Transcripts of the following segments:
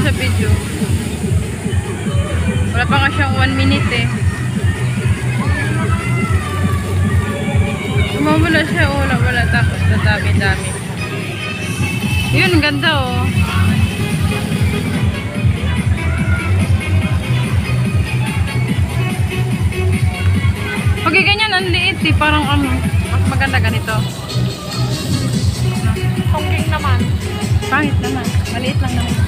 sa video. Wala pa nga siyang 1 minute eh. Wala siya. Wala. Tapos dami. Yun, ganda oh. Okay, ganyan, ang liit eh. Parang mas maganda ganito. Tongking naman. Pangit naman. Maliit lang naman.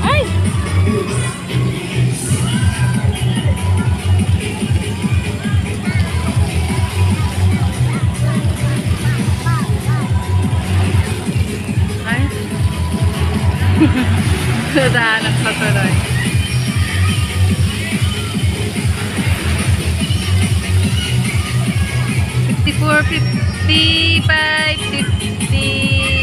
Ay! Ay! Dahanap sa tuloy. 54, 55, 56.